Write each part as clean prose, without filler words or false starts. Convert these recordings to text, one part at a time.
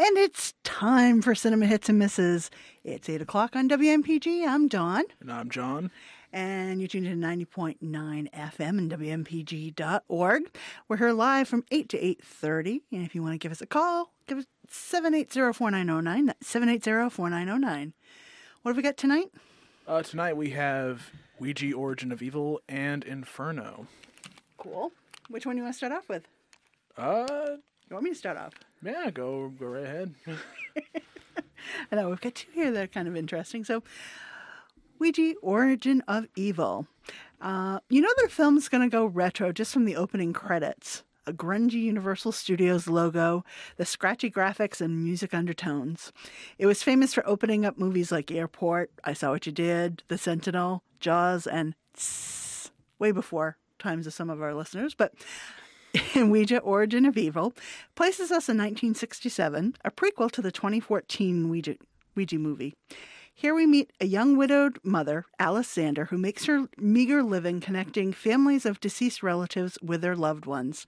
And it's time for Cinema Hits and Misses. It's 8 o'clock on WMPG. I'm Dawn. And I'm John. And you tuned in to 90.9 FM and WMPG.org. We're here live from 8 to 8:30. And if you want to give us a call, give us 780-4909. That's 780-4909. What have we got tonight? Tonight we have Ouija, Origin of Evil, and Inferno. Cool. Which one do you want to start off with? You want me to start off? Yeah, go right ahead. I know, we've got two here that are kind of interesting. So, Ouija, Origin of Evil. You know their film's going to go retro just from the opening credits. A grungy Universal Studios logo, the scratchy graphics and music undertones. It was famous for opening up movies like Airport, I Saw What You Did, The Sentinel, Jaws, and Tss, way before times of some of our listeners. But Ouija, Origin of Evil places us in 1967, a prequel to the 2014 Ouija movie. Here we meet a young widowed mother, Alice Zander, who makes her meager living connecting families of deceased relatives with their loved ones.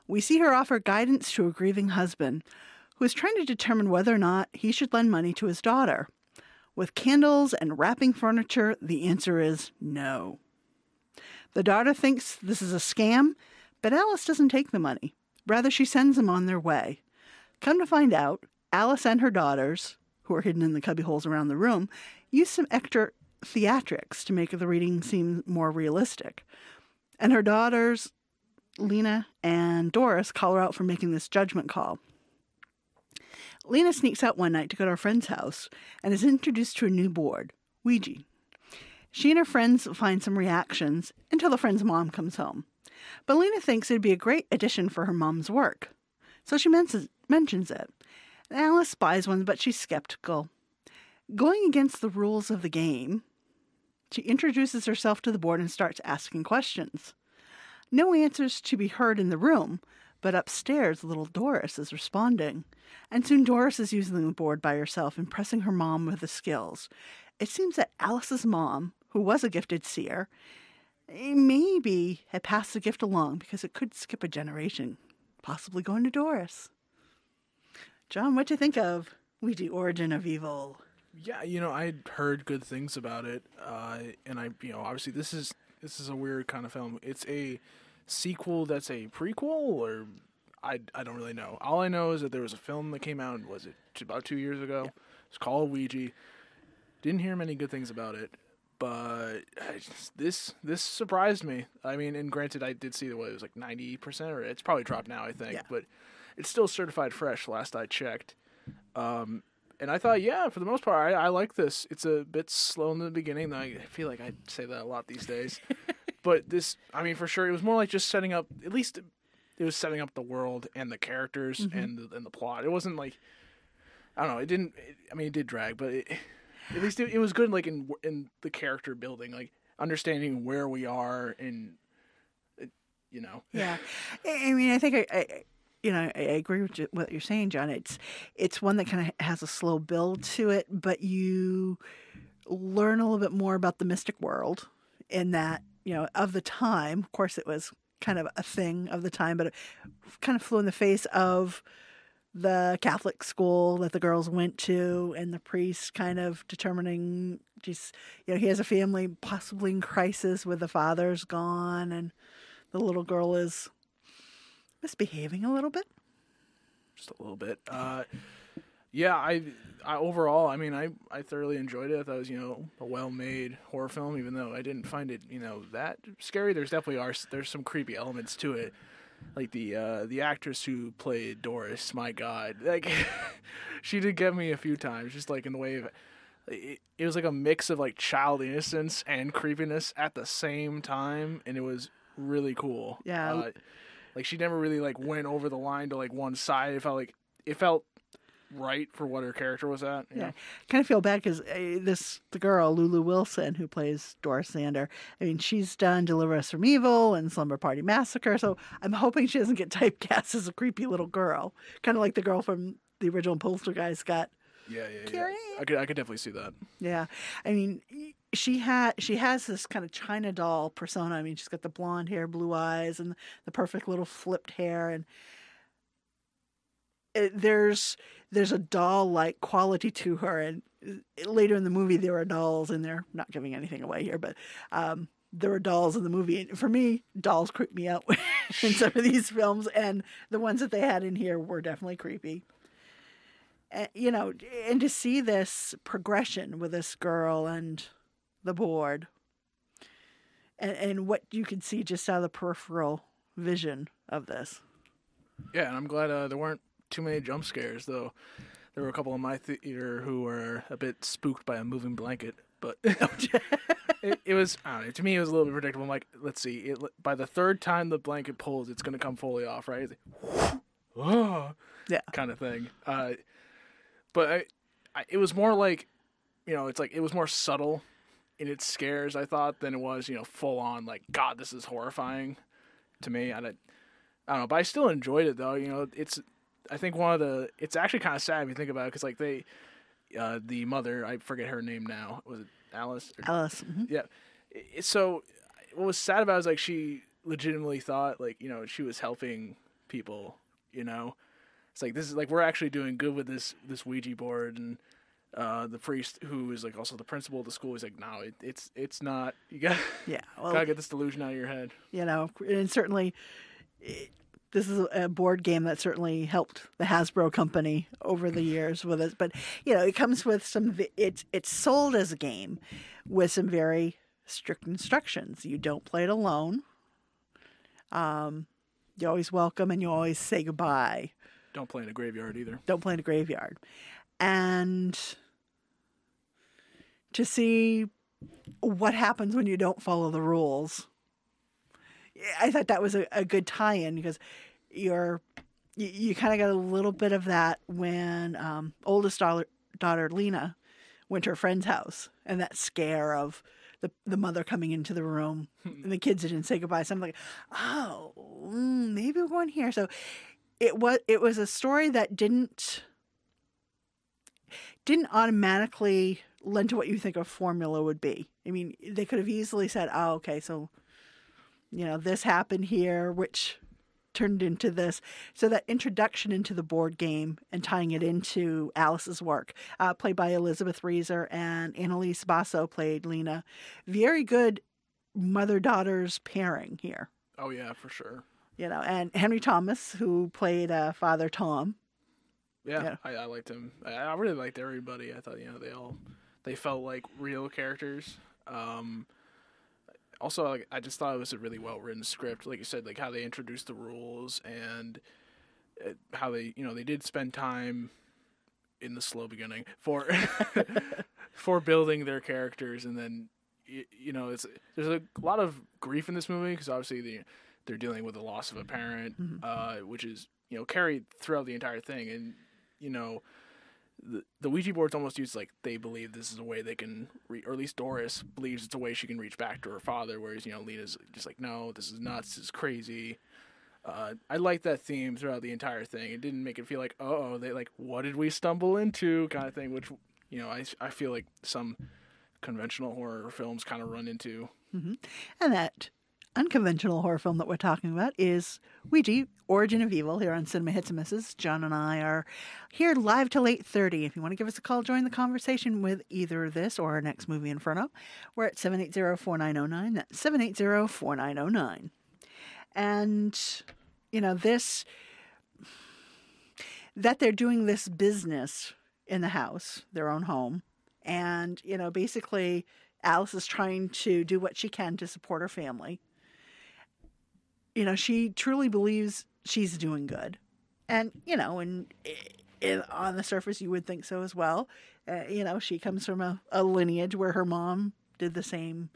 We see her offer guidance to a grieving husband, who is trying to determine whether or not he should lend money to his daughter. With candles and wrapping furniture, the answer is no. The daughter thinks this is a scam, but Alice doesn't take the money. Rather, she sends them on their way. Come to find out, Alice and her daughters, who are hidden in the cubbyholes around the room, use some extra theatrics to make the reading seem more realistic. And her daughters, Lena and Doris, call her out for making this judgment call. Lena sneaks out one night to go to her friend's house and is introduced to a new board, Ouija. She and her friends find some reactions until the friend's mom comes home. But Lena thinks it'd be a great addition for her mom's work. So she mentions it. Alice buys one, but she's skeptical. Going against the rules of the game, she introduces herself to the board and starts asking questions. No answers to be heard in the room, but upstairs little Doris is responding. And soon Doris is using the board by herself, impressing her mom with the skills. It seems that Alice's mom, who was a gifted seer, maybe had passed the gift along because it could skip a generation, possibly going to Doris. John, what do you think of Ouija, Origin of Evil? Yeah, I'd heard good things about it, and obviously this is a weird kind of film. It's a sequel that's a prequel, or I don't really know. All I know is that there was a film that came out, was it about 2 years ago? Yeah. It's called Ouija. Didn't hear many good things about it. But this surprised me. I mean, and granted, I did see it was like 90%, or it's probably dropped now, I think. Yeah. But it's still certified fresh, last I checked. And I thought, yeah, for the most part, I like this. It's a bit slow in the beginning. I feel like I say that a lot these days. But this, I mean, for sure, it was more like just setting up, at least it was setting up the world and the characters and the plot. It wasn't like, I don't know, it did drag, but at least it was good, like in the character building, like understanding where we are, and Yeah, I mean, I think I agree with what you're saying, John. It's one that kind of has a slow build to it, but you learn a little bit more about the mystic world in that of the time. Of course, it was kind of a thing of the time, but it kind of flew in the face of the Catholic school that the girls went to, and the priest kind of determining, he has a family possibly in crisis with the father's gone, and the little girl is misbehaving a little bit. Just a little bit. Yeah, I overall, I mean, I thoroughly enjoyed it. I thought it was, a well-made horror film, even though I didn't find it, that scary. There's some creepy elements to it. Like the actress who played Doris, my God, like she did get me a few times, just like in the way of it was like a mix of like child innocence and creepiness at the same time, and it was really cool. Yeah, like she never really like went over the line to like one side. It felt right for what her character was at. Yeah, kind of feel bad because the girl Lulu Wilson, who plays Doris Zander, I mean, she's done Deliver Us from Evil and Slumber Party Massacre, so I'm hoping she doesn't get typecast as a creepy little girl, kind of like the girl from the original Poltergeist got. Yeah. I could definitely see that. Yeah, I mean, she has this kind of China doll persona. I mean, she's got the blonde hair, blue eyes, and the perfect little flipped hair, and there's a doll-like quality to her, and later in the movie there are dolls in there. Not giving anything away here, but there were dolls in the movie. And for me, dolls creep me out in some of these films, and the ones that they had in here were definitely creepy. You know, and to see this progression with this girl and the board, and what you can see just out of the peripheral vision of this. Yeah, and I'm glad there weren't too many jump scares, though. There were a couple in my theater who were a bit spooked by a moving blanket, but it was, I don't know, to me it was a little bit predictable. I'm like, let's see, by the third time the blanket pulls, it's going to come fully off, right? It's like, oh, Yeah. kind of thing. But it was more like, you know, it's like it was more subtle in its scares, I thought, than it was, you know, full on like, God, this is horrifying to me. I don't know, but I still enjoyed it though. You know, I think it's actually kind of sad if you think about it, because like the mother, I forget her name now. Was it Alice? Alice. Mm-hmm. Yeah. So what was sad about it is like she legitimately thought like, you know, she was helping people, you know. It's like, this is like, we're actually doing good with this Ouija board, and the priest, who is like also the principal of the school, is like, no, it's not. You gotta get this delusion out of your head. You know, and certainly this is a board game that certainly helped the Hasbro company over the years with it. But you know, it comes with it's sold as a game with some very strict instructions. You don't play it alone. You're always welcome, and you always say goodbye. Don't play in a graveyard either. Don't play in a graveyard. And to see what happens when you don't follow the rules, I thought that was a good tie-in, because you kind of got a little bit of that when oldest daughter Lena went to her friend's house, and that scare of the mother coming into the room and the kids didn't say goodbye. So I'm like, oh, maybe we're going here. So it was a story that didn't automatically lend to what you think a formula would be. I mean, they could have easily said, oh, okay, so, you know, this happened here, which turned into this. So that introduction into the board game and tying it into Alice's work, played by Elizabeth Reeser, and Annalise Basso played Lena. Very good mother-daughter's pairing here. Oh, yeah, for sure. You know, and Henry Thomas, who played Father Tom. Yeah. I liked him. I really liked everybody. I thought, you know, they felt like real characters. Also, like, I just thought it was a really well written script. Like you said, like how they introduced the rules, and how they, you know, they did spend time in the slow beginning for for building their characters, and then you know, there's a lot of grief in this movie, because obviously they're dealing with the loss of a parent, which is, you know, carried throughout the entire thing. And, you know, the Ouija board's almost used like they believe this is a way they can, or at least Doris believes it's a way she can reach back to her father, whereas, you know, Lena's just like, no, this is nuts, this is crazy. I like that theme throughout the entire thing. It didn't make it feel like, oh, they like, what did we stumble into kind of thing, which, you know, I feel like some conventional horror films kind of run into. Mm-hmm. And that unconventional horror film that we're talking about is Ouija, Origin of Evil, here on Cinema Hits and Misses. John and I are here live till 8:30. If you want to give us a call, join the conversation with either this or our next movie, Inferno. We're at 780-4909. That's 780-4909. And, you know, that they're doing this business in the house, their own home. And, you know, basically Alice is trying to do what she can to support her family. You know, she truly believes she's doing good. And, you know, and on the surface, you would think so as well. You know, she comes from a lineage where her mom did the same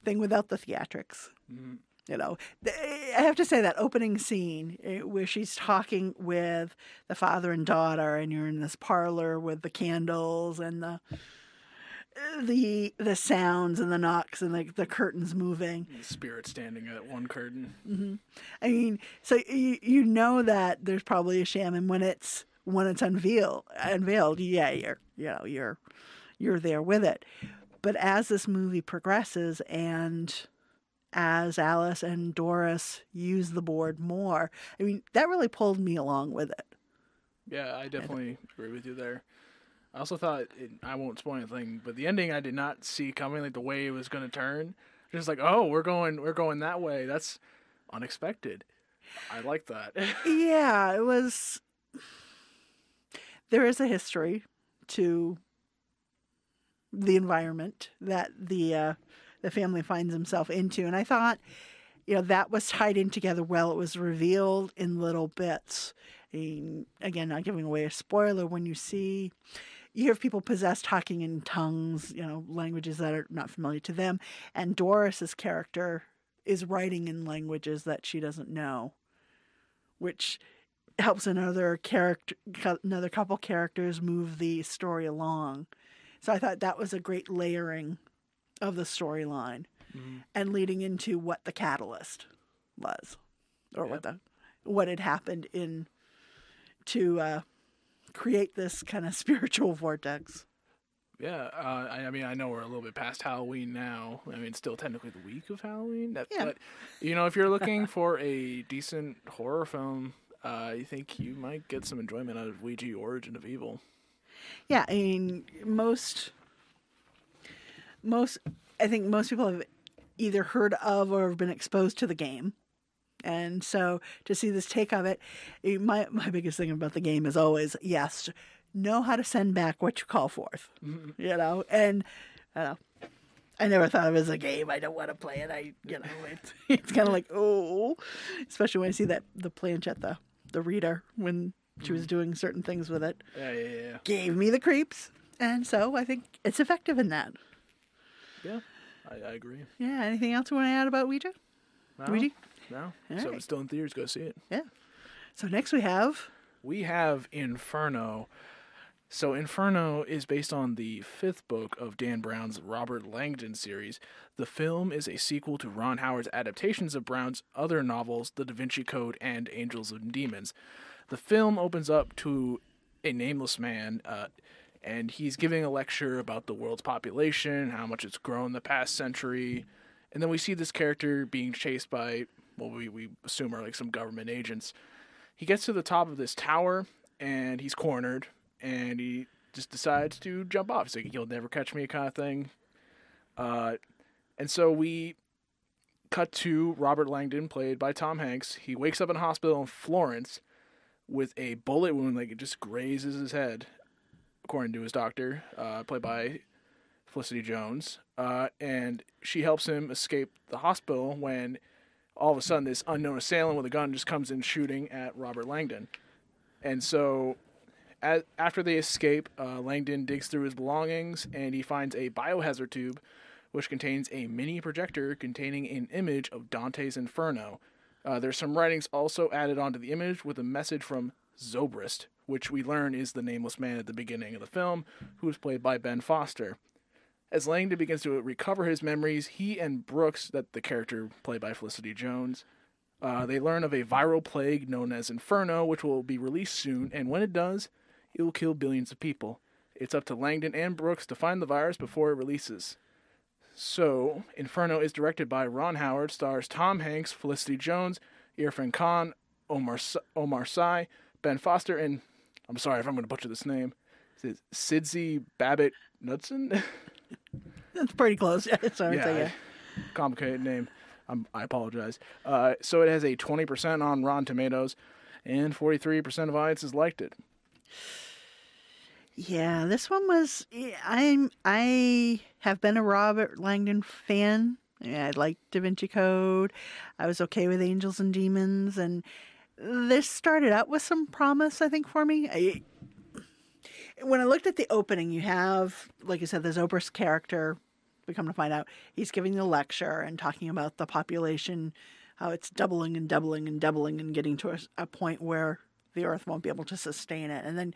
thing without the theatrics. Mm-hmm. You know, I have to say that opening scene where she's talking with the father and daughter, and you're in this parlor with the candles and the sounds and the knocks and the curtains moving. The spirit standing at one curtain. Mm-hmm. I mean, so you know that there's probably a sham, and when it's unveiled, yeah, you're there with it. But as this movie progresses, and as Alice and Doris use the board more, I mean, that really pulled me along with it. Yeah, I definitely agree with you there. I also thought I won't spoil anything, but the ending I did not see coming, like the way it was going to turn. Just like, oh, we're going that way. That's unexpected. I like that. Yeah, it was. There is a history to the environment that the family finds himself into, and I thought, that was tied in together well. It was revealed in little bits. And again, not giving away a spoiler. When you hear people possessed talking in tongues, languages that are not familiar to them, and Doris's character is writing in languages that she doesn't know, which helps another couple characters move the story along. So I thought that was a great layering of the storyline and leading into what the catalyst was, or what had happened to create this kind of spiritual vortex. Yeah, I mean, I know we're a little bit past Halloween now. I mean, it's still technically the week of Halloween. Yeah. But, if you're looking for a decent horror film, I think you might get some enjoyment out of Ouija Origin of Evil. Yeah, I mean, I think most people have either heard of or have been exposed to the game. And so to see this take of it, my biggest thing about the game is always, yes, know how to send back what you call forth, and I never thought of it as a game. I don't want to play it. It's kind of like, oh, especially when I see the planchette, the reader, when she was doing certain things with it. Yeah. Gave me the creeps. And so I think it's effective in that. Yeah, I agree. Yeah, anything else you want to add about Ouija? No, Ouija? No. All So right. it's still in theaters. Go see it. Yeah. So next we have... We have Inferno. So Inferno is based on the 5th book of Dan Brown's Robert Langdon series. The film is a sequel to Ron Howard's adaptations of Brown's other novels, The Da Vinci Code and Angels and Demons. The film opens up to a nameless man, and he's giving a lecture about the world's population, how much it's grown in the past century. And then we see this character being chased by, we assume are like some government agents. He gets to the top of this tower, and he's cornered, and he just decides to jump off. He's like, "You'll never catch me," kind of thing. And so we cut to Robert Langdon, played by Tom Hanks. He wakes up in a hospital in Florence with a bullet wound, like it just grazes his head, according to his doctor, played by Felicity Jones. And she helps him escape the hospital when all of a sudden this unknown assailant with a gun just comes in shooting at Robert Langdon. And so after they escape, Langdon digs through his belongings and he finds a biohazard tube which contains a mini projector containing an image of Dante's Inferno. There's some writings also added onto the image with a message from Zobrist, which we learn is the nameless man at the beginning of the film, who is played by Ben Foster. As Langdon begins to recover his memories, he and Brooks, that the character played by Felicity Jones, they learn of a viral plague known as Inferno, which will be released soon, and when it does, it will kill billions of people. It's up to Langdon and Brooks to find the virus before it releases. So, Inferno is directed by Ron Howard, stars Tom Hanks, Felicity Jones, Irfan Khan, Omar Sy, Ben Foster, and, I'm sorry if I'm going to butcher this name, Sidzi Babbitt Knudsen? That's pretty close. Yeah. Complicated name. I apologize. So it has a 20% on Rotten Tomatoes, and 43% of audiences liked it. Yeah, this one was. I have been a Robert Langdon fan. Yeah, I liked Da Vinci Code. I was okay with Angels and Demons, and this started out with some promise, I think, for me. When I looked at the opening, you have, like I said, the Zobrist character. We come to find out he's giving a lecture and talking about the population, how it's doubling and doubling and doubling and getting to a point where the Earth won't be able to sustain it. And then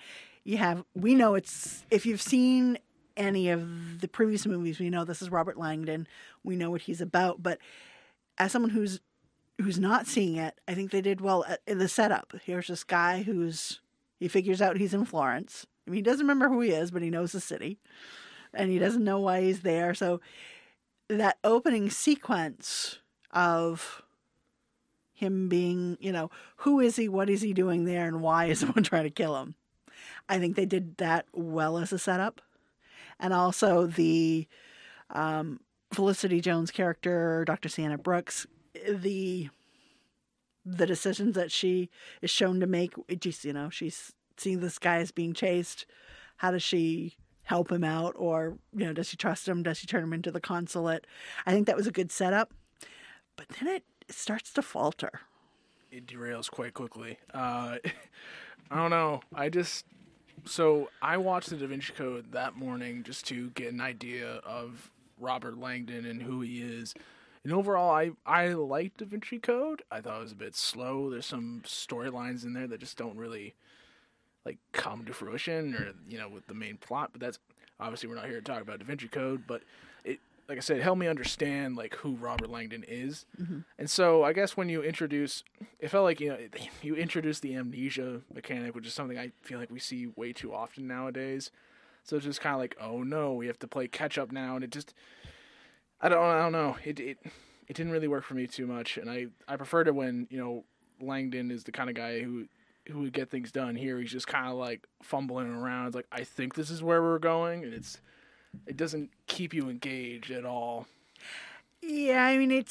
we know if you've seen any of the previous movies, we know this is Robert Langdon. We know what he's about. But as someone who's not seeing it, I think they did well in the setup. Here's this guy he figures out he's in Florence. I mean, he doesn't remember who he is, but he knows the city. And he doesn't know why he's there. So that opening sequence of him being, who is he, what is he doing there, and why is someone trying to kill him? I think they did that well as a setup. And also the Felicity Jones character, Dr. Sienna Brooks, the decisions that she is shown to make, just, she's seeing this guy is being chased. How does she help him out? Or, does she trust him? Does she turn him into the consulate? I think that was a good setup. But then it starts to falter. It derails quite quickly. I don't know. So I watched the Da Vinci Code that morning just to get an idea of Robert Langdon and who he is. And overall, I liked Da Vinci Code. I thought it was a bit slow. There's some storylines in there that just don't really come to fruition, or with the main plot. But that's obviously, we're not here to talk about Da Vinci Code. But it, like I said, helped me understand who Robert Langdon is. Mm-hmm. And so I guess when you introduce, it felt like you introduce the amnesia mechanic, which is something I feel like we see way too often nowadays. So it's just kind of oh no, we have to play catch up now, and it just, I don't know. It didn't really work for me too much, and I preferred it when Langdon is the kind of guy who would get things done. Here he's just kind of fumbling around. It's I think this is where we're going, and it doesn't keep you engaged at all. Yeah, I mean,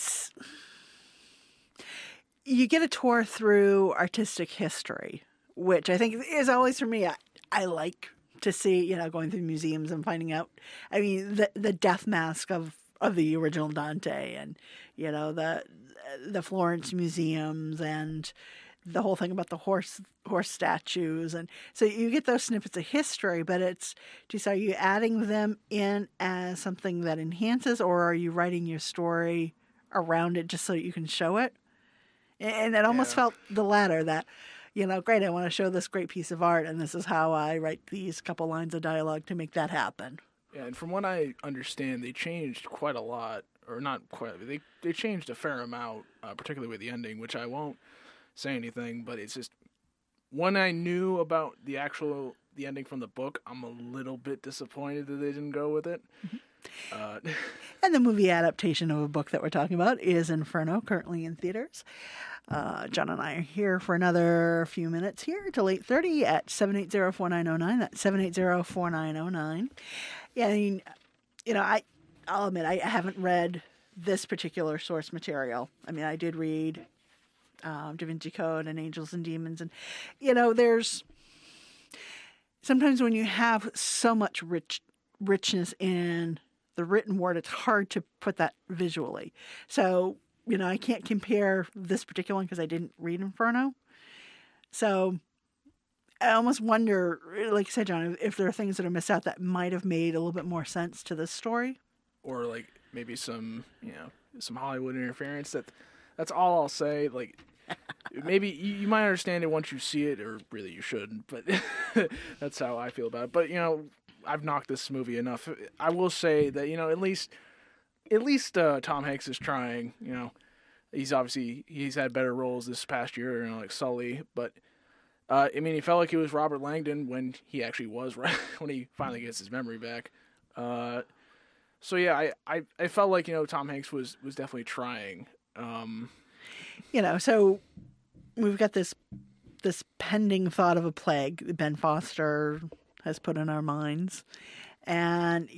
you get a tour through artistic history, which I think is always, for me, I like to see, going through museums and finding out, I mean, the death mask of the original Dante, and, the Florence museums, and the whole thing about the horse statues. And so you get those snippets of history, but it's just, are you adding them in as something that enhances, or are you writing your story around it just so you can show it? And it almost felt the latter, that, great, I want to show this great piece of art, and this is how I write these couple lines of dialogue to make that happen. Yeah, and from what I understand, they changed quite a lot, or not quite, they changed a fair amount, particularly with the ending, which I won't say anything, but it's just, when I knew about the ending from the book, I'm a little bit disappointed that they didn't go with it. Mm-hmm. And the movie adaptation of a book that we're talking about is Inferno, currently in theaters. John and I are here for another few minutes here till 8:30 at 780-4909. That's 780-4909. Yeah, I mean, I'll admit, I haven't read this particular source material. I mean, I did read Da Vinci Code and Angels and Demons, and there's sometimes when you have so much richness in the written word, it's hard to put that visually. So I can't compare this particular one because I didn't read Inferno. So I almost wonder, like you said, John, if there are things that are missed out that might have made a little bit more sense to this story, or maybe some some Hollywood interference. That's all I'll say. Maybe you might understand it once you see it, or really you shouldn't, but that's how I feel about it. But, I've knocked this movie enough. I will say that, at least Tom Hanks is trying. He's had better roles this past year, like Sully, but I mean, he felt like he was Robert Langdon when he actually was, right, when he finally gets his memory back. So yeah, I felt like, Tom Hanks was definitely trying. So we've got this pending thought of a plague that Ben Foster has put in our minds. And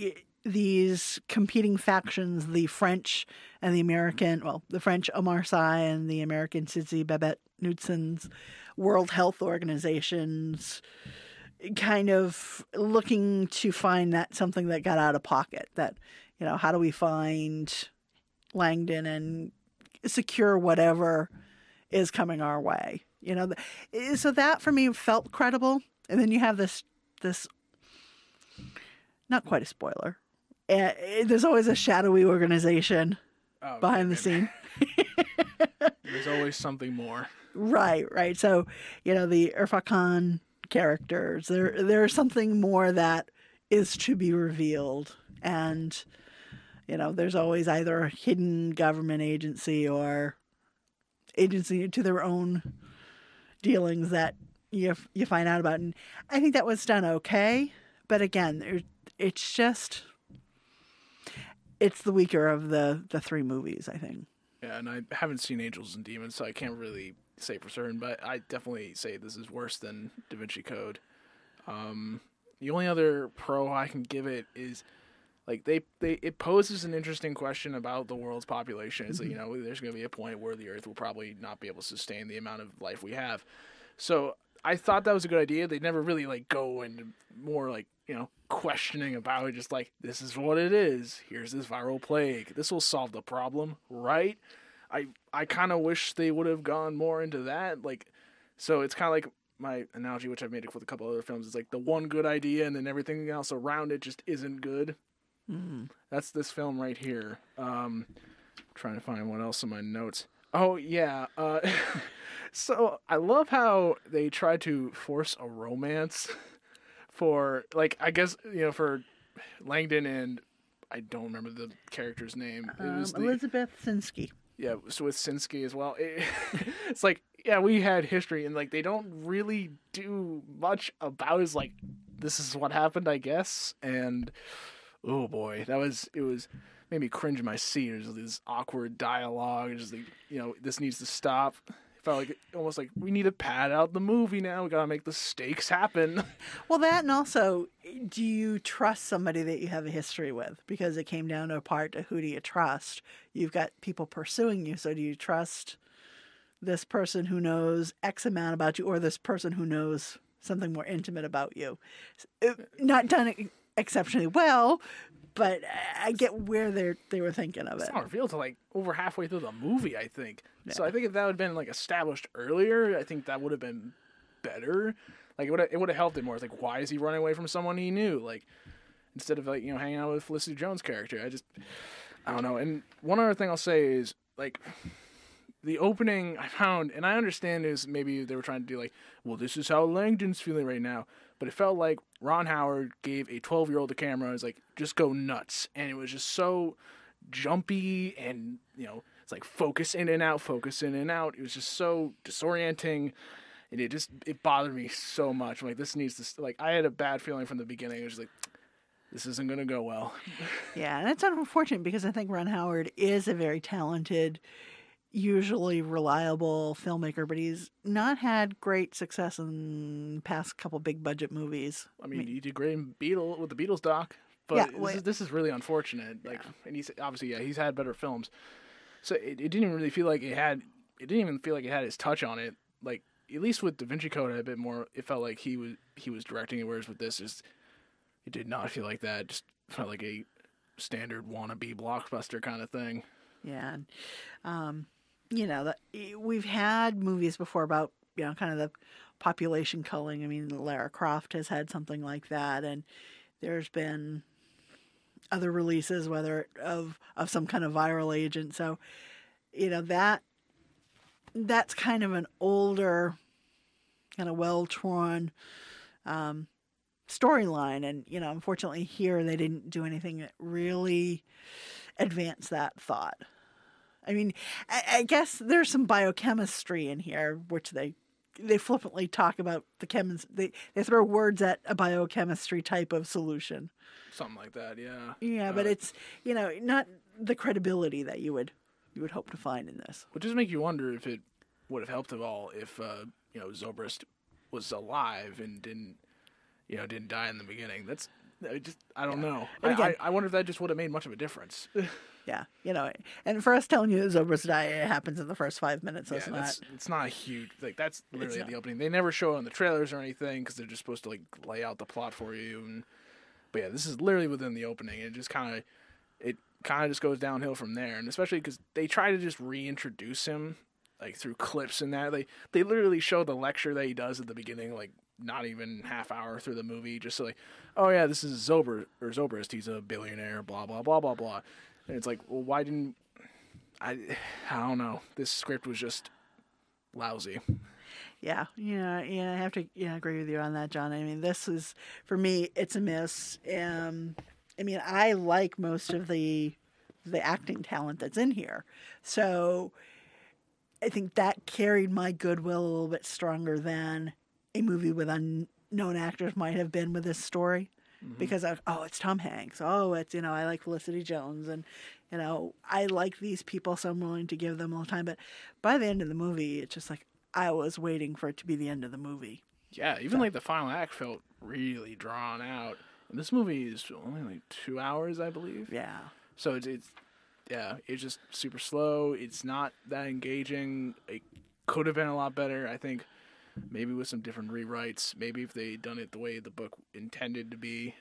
these competing factions, the French and the American, the French Omar Sy and the American Sidney Babette Knudsen's World Health Organizations, kind of looking to find that something that got out of pocket, that, how do we find Langdon and secure whatever is coming our way, so that for me felt credible. And then you have this not quite a spoiler. There's always a shadowy organization behind the scene. There's always something more. Right. So, the Irfan Khan characters, there's something more that is to be revealed. And, there's always either a hidden government agency or agency to their own dealings that you find out about. And I think that was done okay. But again, it's the weaker of the three movies, I think. Yeah, and I haven't seen Angels and Demons, so I can't really say for certain, but I definitely say this is worse than Da Vinci Code. The only other pro I can give it is like it poses an interesting question about the world's population. It's like, there's going to be a point where the Earth will probably not be able to sustain the amount of life we have. So I thought that was a good idea. They never really like go into more like, questioning about it. Just like, this is what it is. Here's this viral plague. This will solve the problem, right? I kind of wish they would have gone more into that. Like, so it's kind of like my analogy, which I've made with a couple other films. Is like the one good idea and then everything else around it just isn't good. That's this film right here. Trying to find what else in my notes. Oh yeah. So I love how they try to force a romance for, like, I guess, for Langdon and I don't remember the character's name. It was Elizabeth Sinsky. Yeah, so with Sinsky as well. It's like, yeah, we had history, and like they don't really do much about it. It's like, this is what happened, I guess. And oh boy, it was made me cringe in my seat. There's this awkward dialogue. It's just like, this needs to stop. It felt like almost like we need to pad out the movie now. We gotta make the stakes happen. Well, that, and also, do you trust somebody that you have a history with? Because it came down to a part to who do you trust? You've got people pursuing you, so do you trust this person who knows X amount about you, or this person who knows something more intimate about you? Not done exceptionally well, but I get where they were thinking of it. It's not revealed till like over halfway through the movie, I think. Yeah. So I think if that would have been like established earlier, I think that would have been better. Like it would have helped it more. It's like, why is he running away from someone he knew? Like, instead of like, hanging out with Felicity Jones' character. I don't know. And one other thing I'll say is, like, the opening I found, and I understand is maybe they were trying to do like, well, this is how Langdon's feeling right now. But it felt like Ron Howard gave a 12-year-old a camera and was like, just go nuts. And it was just so jumpy and, it's like focus in and out, focus in and out. It was just so disorienting. And it bothered me so much. I'm like, this needs to, like, I had a bad feeling from the beginning. It was like, this isn't going to go well. Yeah, and it's unfortunate because I think Ron Howard is a very talented, usually reliable filmmaker, but he's not had great success in past couple big budget movies. I mean, he did great in with the Beatles doc, but yeah, this is really unfortunate. Like, yeah. And he's obviously, he's had better films, so it didn't even really feel like it had. It didn't even feel like it had his touch on it. Like, at least with Da Vinci Code, a bit more. It felt like he was directing it, whereas with this, it did not feel like that. It just felt like a standard wannabe blockbuster kind of thing. Yeah. We've had movies before about, kind of the population culling. I mean, Lara Croft has had something like that, and there's been other releases, whether of some kind of viral agent. So, that's kind of an older, kind of well-torn storyline. And, unfortunately here they didn't do anything that really advanced that thought. I mean, I guess there's some biochemistry in here, which they flippantly talk about the they throw words at a biochemistry type of solution. Something like that, yeah. Yeah, but it's, not the credibility that you would hope to find in this. Which does make you wonder if it would have helped at all if, Zobrist was alive and didn't die in the beginning. I don't know. I wonder if that just would have made much of a difference. Yeah, and for us telling you Zobrist died, it happens in the first 5 minutes. So it's not a huge, like, that's literally the opening. They never show it in the trailers or anything because they're just supposed to like lay out the plot for you. But yeah, this is literally within the opening. It just kind of just goes downhill from there, and especially because they try to just reintroduce him like through clips and that they literally show the lecture that he does at the beginning, like not even half hour through the movie, just so like, oh yeah, this is Zobrist, he's a billionaire, blah blah blah blah blah. And it's like, well, why didn't I don't know. This script was just lousy. Yeah, I have to agree with you on that, John. I mean, this is, for me, it's a miss. I mean, I like most of the acting talent that's in here. So I think that carried my goodwill a little bit stronger than a movie with unknown actors might have been with this story. because it's Tom Hanks. Oh, it's, I like Felicity Jones, and, I like these people, so I'm willing to give them all the time. But by the end of the movie, it's just like, I was waiting for it to be the end of the movie. Yeah, even like the final act felt really drawn out. And this movie is only like 2 hours, I believe. Yeah. So it's just super slow. It's not that engaging. It could have been a lot better, I think. Maybe with some different rewrites. Maybe if they'd done it the way the book intended to be.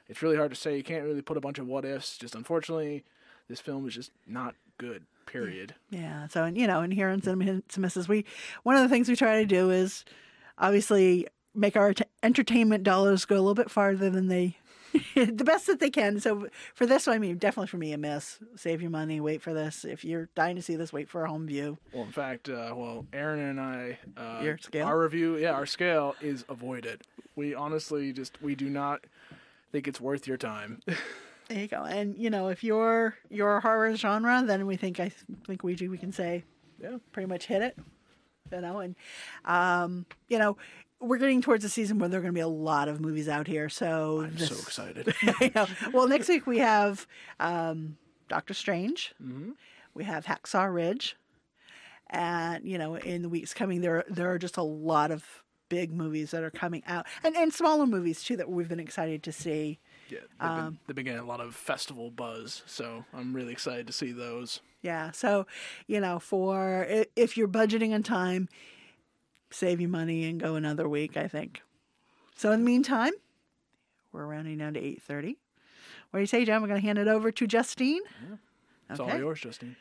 It's really hard to say. You can't really put a bunch of what ifs. Just unfortunately, this film is just not good. Period. Yeah. So, and here on Cinema Misses, one of the things we try to do is obviously make our entertainment dollars go a little bit farther than they, the best that they can. So for this one, I mean, definitely for me, a miss. Save your money. Wait for this. If you're dying to see this, wait for a home view. Well, in fact, Aaron and I, Your scale? our review, our scale is avoid it. We honestly we do not think it's worth your time. There you go. And, if you're your horror genre, then I think Ouija, we can say, pretty much hit it. And, we're getting towards a season where there are going to be a lot of movies out here. So I'm so excited. I know. Well, next week we have Doctor Strange. Mm-hmm. We have Hacksaw Ridge. And, in the weeks coming, there are just a lot of big movies that are coming out. And smaller movies, too, that we've been excited to see. Yeah, they've been getting a lot of festival buzz, so I'm really excited to see those. Yeah, so, for if you're budgeting on time, save your money and go another week, I think. So in the meantime, we're rounding down to 8:30. What do you say, John? We're going to hand it over to Justine? Yeah. It's all yours, Justine.